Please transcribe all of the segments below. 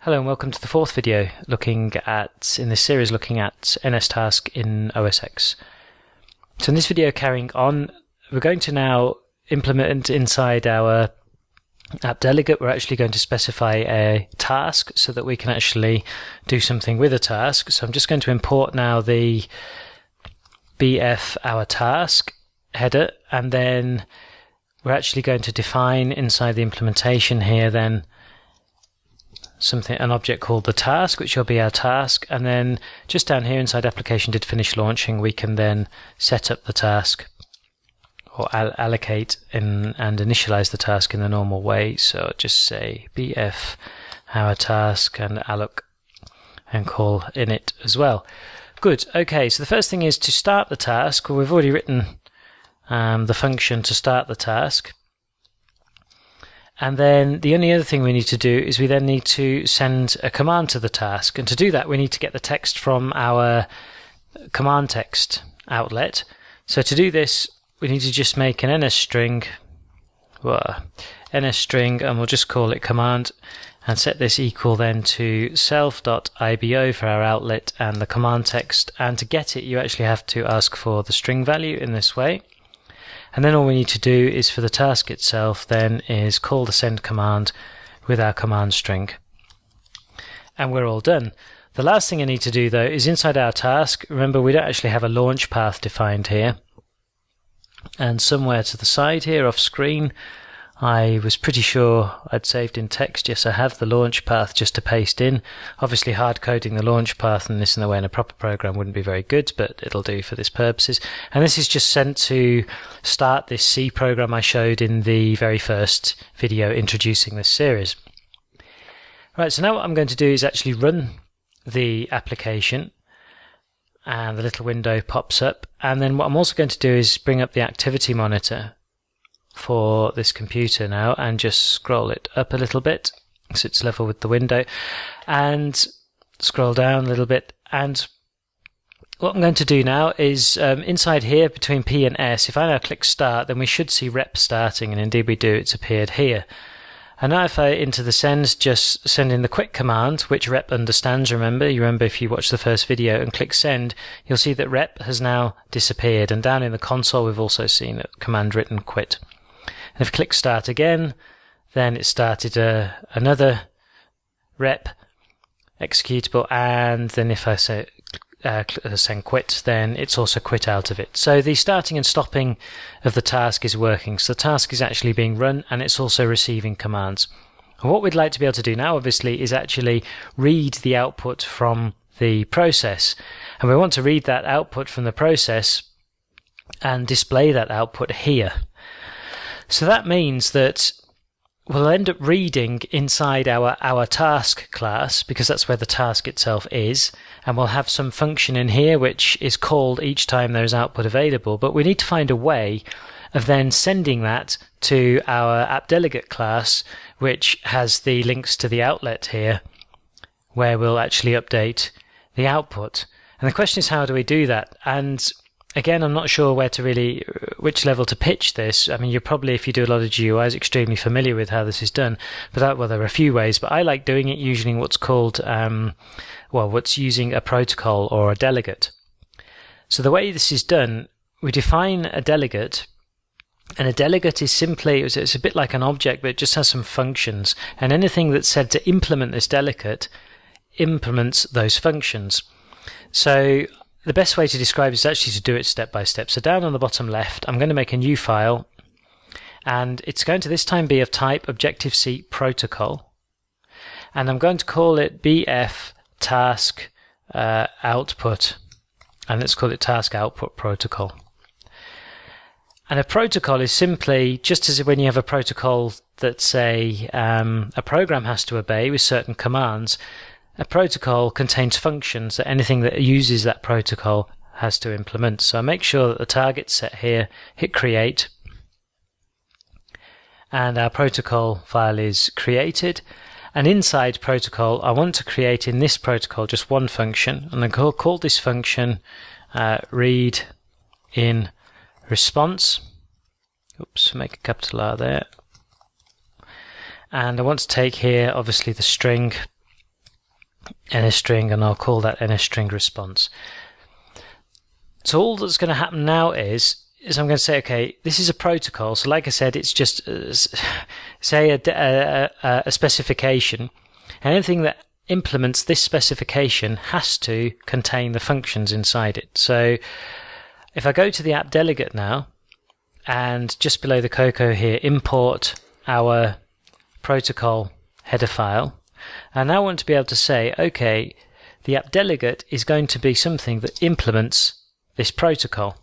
Hello and welcome to the fourth video in this series looking at NSTask in OSX. So in this video carrying on, we're going to now implement inside our app delegate. We're actually going to specify a task so that we can actually do something with a task. So I'm just going to import now the BF our task header, and then we're actually going to define inside the implementation here then an object called the task, which will be our task, and then just down here inside application did finish launching, we can then set up the task or allocate and initialize the task in the normal way. So just say bf our task and alloc and call init as well. Good. Okay, so the first thing is to start the task. Well, we've already written the function to start the task. And then the only other thing we need to do is we then need to send a command to the task. And to do that, we need to get the text from our command text outlet. So to do this, we need to just make an NS string, and we'll just call it command, and set this equal then to self.ibo for our outlet and the command text. And to get it, you actually have to ask for the string value in this way. And then all we need to do is for the task itself then is call the send command with our command string. And we're all done. The last thing I need to do though is inside our task, remember we don't actually have a launch path defined here. And somewhere to the side here off screen, I was pretty sure I'd saved in text. Yes, I have the launch path just to paste in. Obviously hard coding the launch path and this in the way in a proper program wouldn't be very good, but it'll do for this purposes. And this is just sent to start this C program I showed in the very first video introducing this series. Right, so now what I'm going to do is actually run the application, and the little window pops up. And then what I'm also going to do is bring up the activity monitor for this computer now and just scroll it up a little bit so it's level with the window, and scroll down a little bit. And what I'm going to do now is inside here between P and S, if I now click start, then we should see rep starting, and indeed we do, it's appeared here. And now if I into the send, just send in the quick command, which rep understands, you remember if you watch the first video and click send, you'll see that rep has now disappeared, and down in the console we've also seen that command written quit. And if I click start again, then it started another rep executable, and then if I say send quit, then it's also quit out of it. So the starting and stopping of the task is working. So the task is actually being run and it's also receiving commands. And what we'd like to be able to do now, obviously, is actually read the output from the process. And we want to read that output from the process and display that output here. So that means that we'll end up reading inside our task class, because that's where the task itself is, and we'll have some function in here which is called each time there's output available, but we need to find a way of then sending that to our app delegate class, which has the links to the outlet here, where we'll actually update the output. And the question is, how do we do that? And again, I'm not sure which level to pitch this. I mean, you're probably, if you do a lot of GUIs, extremely familiar with how this is done. But there are a few ways, but I like doing it using what's called, what's using a protocol or a delegate. So the way this is done, we define a delegate, and a delegate is simply, it's a bit like an object, but it just has some functions. And anything that's said to implement this delegate implements those functions. So the best way to describe it is actually to do it step by step. So down on the bottom left, I'm going to make a new file, and it's going to this time be of type Objective-C protocol, and I'm going to call it BF task output, and let's call it task output protocol. And a protocol is simply, just as when you have a protocol that say a program has to obey with certain commands, a protocol contains functions that anything that uses that protocol has to implement. So I make sure that the target's set here, hit create, and our protocol file is created. And inside protocol, I want to create in this protocol just one function, and I call this function read in response. Oops, make a capital R there. And I want to take here, obviously, the string NSString, and I'll call that NSString response. So all that's going to happen now is I'm going to say, okay, this is a protocol. So like I said, it's just say a specification. Anything that implements this specification has to contain the functions inside it. So if I go to the app delegate now, and just below the Cocoa here, import our protocol header file, I now want to be able to say, okay, the app delegate is going to be something that implements this protocol,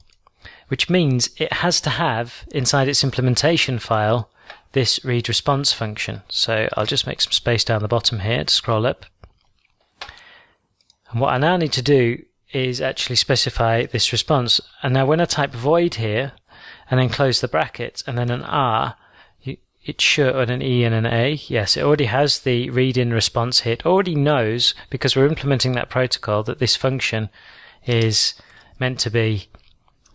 which means it has to have inside its implementation file this read response function. So I'll just make some space down the bottom here to scroll up. And what I now need to do is actually specify this response. And now when I type void here and then close the brackets and then an R, it should, and an E and an A, yes, it already has the read in response here. It already knows, because we're implementing that protocol, that this function is meant to be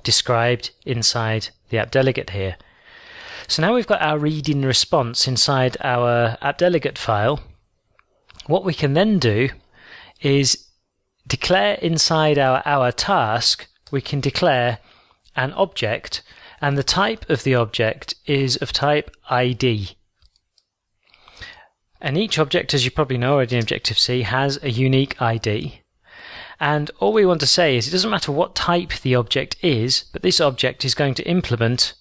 described inside the app delegate here. So now we've got our read in response inside our app delegate file. What we can then do is declare inside our task, we can declare an object, and the type of the object is of type ID. And each object, as you probably know already in Objective-C, has a unique ID. And all we want to say is it doesn't matter what type the object is, but this object is going to implement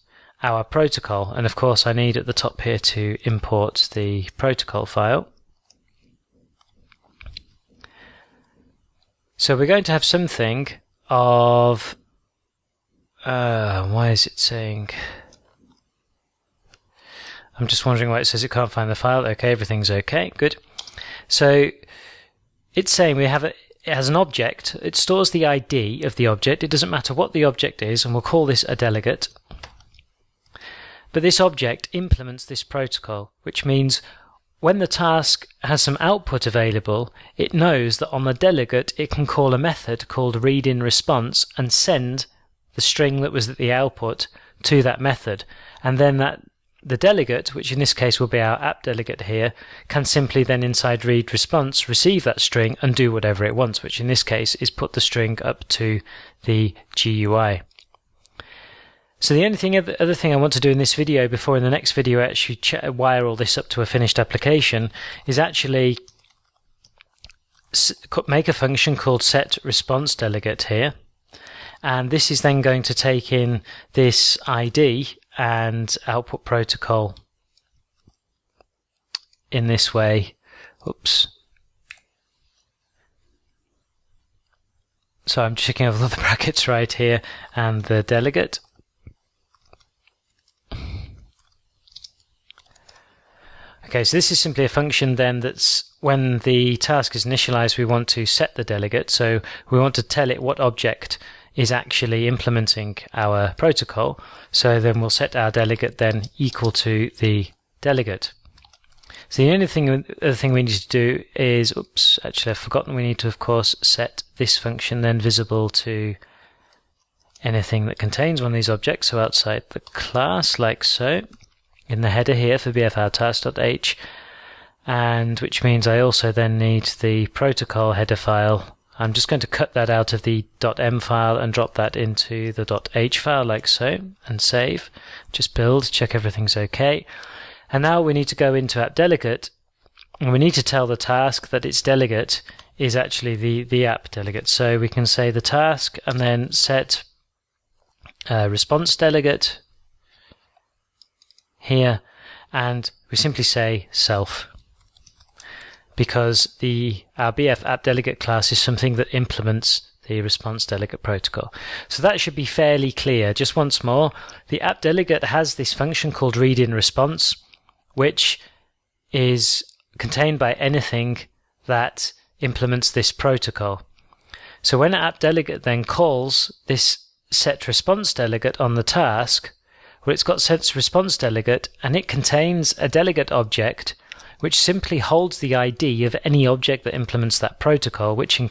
our protocol. And of course I need at the top here to import the protocol file. So we're going to have something of why is it saying? I'm just wondering why it says it can't find the file. Okay, everything's okay, good. So it's saying it has an object. It stores the ID of the object. It doesn't matter what the object is, and we'll call this a delegate. But this object implements this protocol, which means when the task has some output available, it knows that on the delegate it can call a method called readInResponse and send the string that was at the output to that method. And then the delegate, which in this case will be our app delegate here, can simply then inside readResponse receive that string and do whatever it wants, which in this case is put the string up to the GUI. So the only other thing I want to do in this video before in the next video I actually wire all this up to a finished application is actually make a function called setResponseDelegate here. And this is then going to take in this ID and output protocol in this way. Oops. So I'm checking over the brackets right here and the delegate. Okay, so this is simply a function then that's when the task is initialized, we want to set the delegate. So we want to tell it what object is actually implementing our protocol. So then we'll set our delegate then equal to the delegate. So the only other thing we need to do is, oops, actually I've forgotten, we need to of course set this function then visible to anything that contains one of these objects, so outside the class, like so, in the header here for bfrtask.h, and which means I also then need the protocol header file. I'm just going to cut that out of the .m file and drop that into the .h file like so, and save. Just build, check everything's okay. And now we need to go into app delegate, and we need to tell the task that its delegate is actually the app delegate. So we can say the task and then set response delegate here, and we simply say self, because our BF app delegate class is something that implements the response delegate protocol. So that should be fairly clear. Just once more, the app delegate has this function called readInResponse, which is contained by anything that implements this protocol. So when app delegate then calls this set response delegate on the task, well, it's got set response delegate, and it contains a delegate object which simply holds the ID of any object that implements that protocol, which in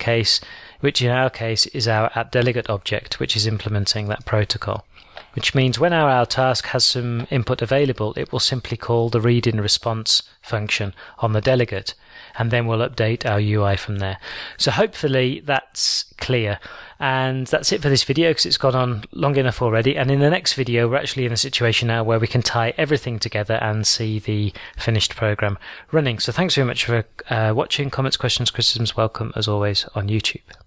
our case is our app delegate object, which is implementing that protocol. Which means when our task has some input available, it will simply call the readInResponse function on the delegate. and then we'll update our UI from there. So hopefully that's clear. And that's it for this video, because it's gone on long enough already. And in the next video, we're actually in a situation now where we can tie everything together and see the finished program running. So thanks very much for watching. Comments, questions, criticisms, welcome as always on YouTube.